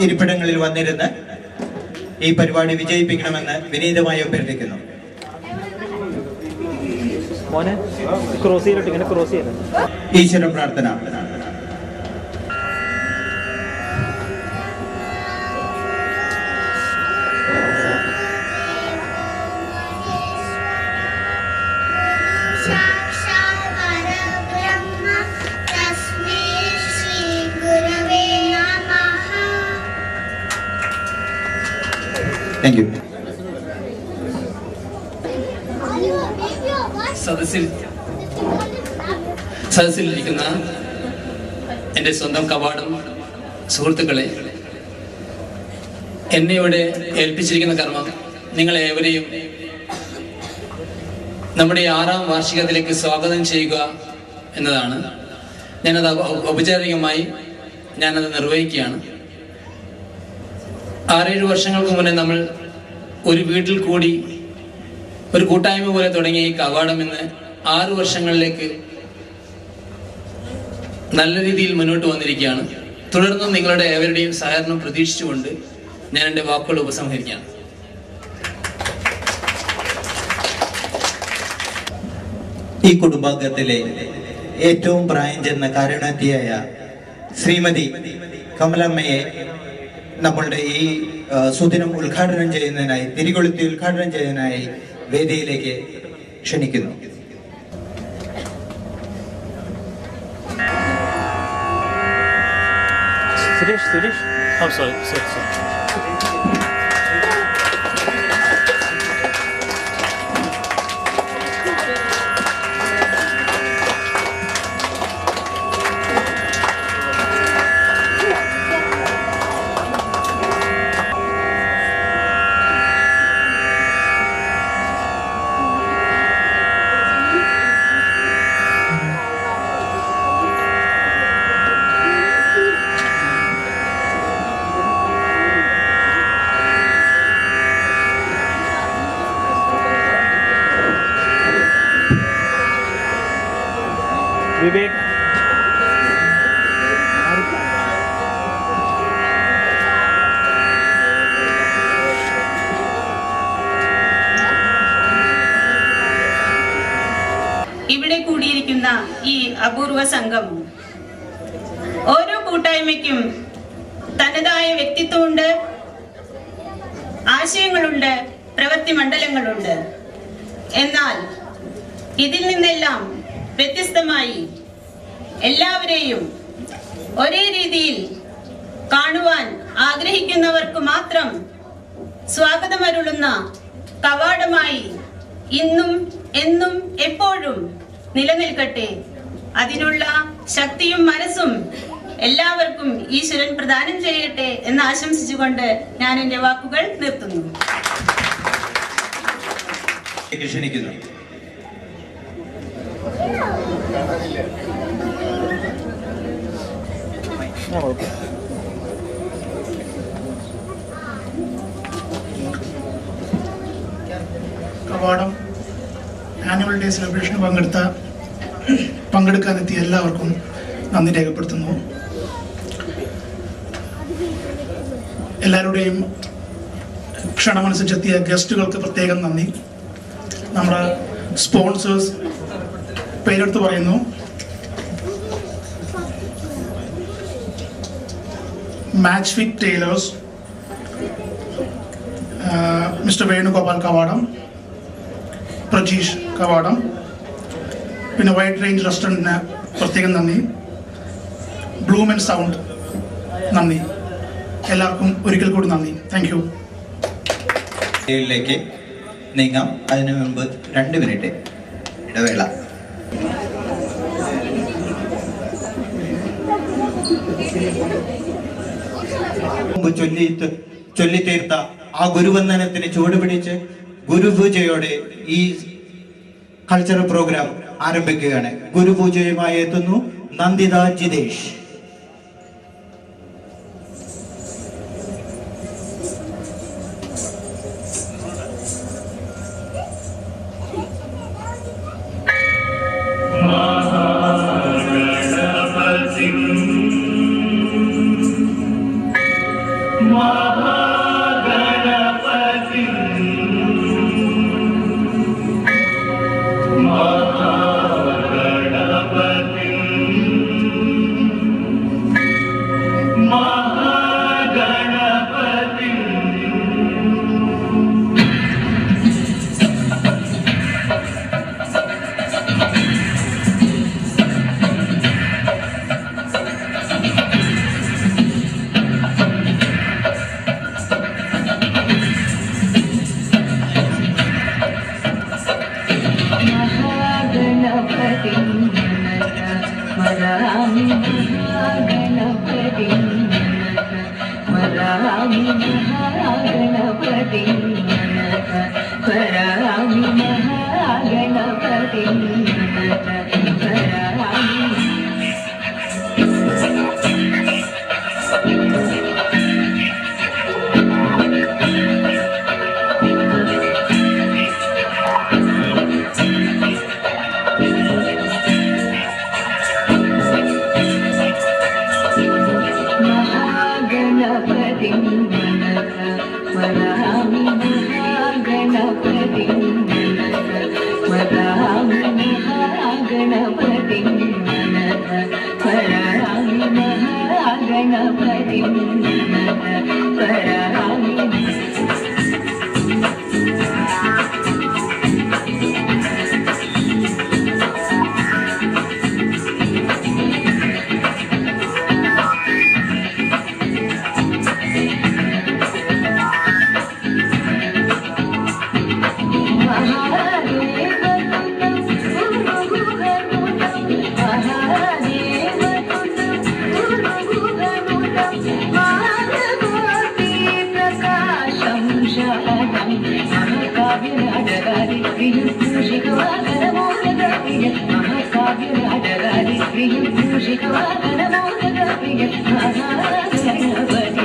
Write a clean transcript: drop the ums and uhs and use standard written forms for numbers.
ഇരിപ്പിടങ്ങളിൽ വന്നിരുന്ന് ഈ പരിപാടി വിജയിപ്പിക്കണമെന്ന് വിനീതമായി അഭ്യർത്ഥിക്കുന്നു. ഈശ്വര പ്രാർത്ഥന. Thank you. സദസ്സിലിരിക്കുന്ന എൻ്റെ സ്വന്തം കവാടം സുഹൃത്തുക്കളെ, എന്നെ ഇവിടെ ഏൽപ്പിച്ചിരിക്കുന്ന കർമ്മം നിങ്ങളേവരെയും നമ്മുടെ 6ാം വാർഷികത്തിലേക്ക് സ്വാഗതം ചെയ്യുക എന്നതാണ്. ഞാനത് ഔപചാരികമായി ഞാനത് നിർവഹിക്കുകയാണ്. 6-7 വർഷങ്ങൾക്ക് മുന്നേ നമ്മൾ ഒരു വീട്ടിൽ കൂടി ഒരു കൂട്ടായ്മ പോലെ തുടങ്ങിയ ഈ കവാടം ഇന്ന് 6 വർഷങ്ങളിലേക്ക് നല്ല രീതിയിൽ മുന്നോട്ട് വന്നിരിക്കുകയാണ്. തുടർന്നും നിങ്ങളുടെ ഏവരുടെയും സഹകരണം പ്രതീക്ഷിച്ചുകൊണ്ട് ഞാൻ എൻ്റെ വാക്കുകൾ ഉപസംഹരിക്കുകയാണ്. ഈ കുടുംബാംഗത്തിലെ ഏറ്റവും പ്രായം ചെന്ന കാരുണ്യവതിയായ ശ്രീമതി കമലമ്മയെ നമ്മളുടെ ഈ സുദിനം ഉദ്ഘാടനം ചെയ്യുന്നതിനായി, തിരികൊളുത്തി ഉദ്ഘാടനം ചെയ്യുന്നതിനായി വേദിയിലേക്ക് ക്ഷണിക്കുന്നു. Suresh. Oh, sorry. Vivek. ഇവിടെ കൂടിയിരിക്കുന്ന ഈ അപൂർവ സംഘം, ഓരോ കൂട്ടായ്മയ്ക്കും തനതായ വ്യക്തിത്വമുണ്ട്, ആശയങ്ങളുണ്ട്, പ്രവൃത്തി മണ്ഡലങ്ങളുണ്ട്. എന്നാൽ ഇതിൽ നിന്നെല്ലാം വ്യത്യസ്തമായി എല്ലാവരെയും ഒരേ രീതിയിൽ കാണുവാൻ ആഗ്രഹിക്കുന്നവർക്ക് മാത്രം സ്വാഗതമരുളുന്ന കവാടമായി ഇന്നും എന്നും എപ്പോഴും നിലനിൽക്കട്ടെ. അതിനുള്ള ശക്തിയും മനസ്സും എല്ലാവർക്കും ഈശ്വരൻ പ്രദാനം ചെയ്യട്ടെ എന്ന് ആശംസിച്ചുകൊണ്ട് ഞാൻ എൻ്റെ വാക്കുകൾ നിർത്തുന്നു. കവാടം ആനുവൽ ഡേ സെലിബ്രേഷന് പങ്കെടുക്കാനെത്തിയ എല്ലാവർക്കും നന്ദി രേഖപ്പെടുത്തുന്നു. എല്ലാവരുടെയും ക്ഷണമനുസരിച്ചെത്തിയ ഗസ്റ്റുകൾക്ക് പ്രത്യേകം നന്ദി. നമ്മുടെ സ്പോൺസേഴ്സ് പേരെടുത്ത് പറയുന്നു. Match fit tailors, mister Venugopal Kavadam, Prajeesh കവാടം, പിന്നെ വൈഡ് റേഞ്ച് റെസ്റ്റോറൻറ്റിന് പ്രത്യേകം നന്ദി. ബ്ലൂം ആൻഡ് സൗണ്ട് നന്ദി. എല്ലാവർക്കും ഒരിക്കൽ കൂടി നന്ദി. Thank you. ിലേക്ക് നീങ്ങാം. അതിനു മുമ്പ് 2 മിനിറ്റ് ഇടവേള. ചൊല്ലിത്തീർത്ത ആ ഗുരുവന്ദനത്തിന് ചുവടുപിടിച്ച് ഗുരുപൂജയോടെ ഈ കൾച്ചറൽ പ്രോഗ്രാം ആരംഭിക്കുകയാണ്. ഗുരുപൂജയുമായി എത്തുന്നു നന്ദിത ജിതേഷ്. Mahakavi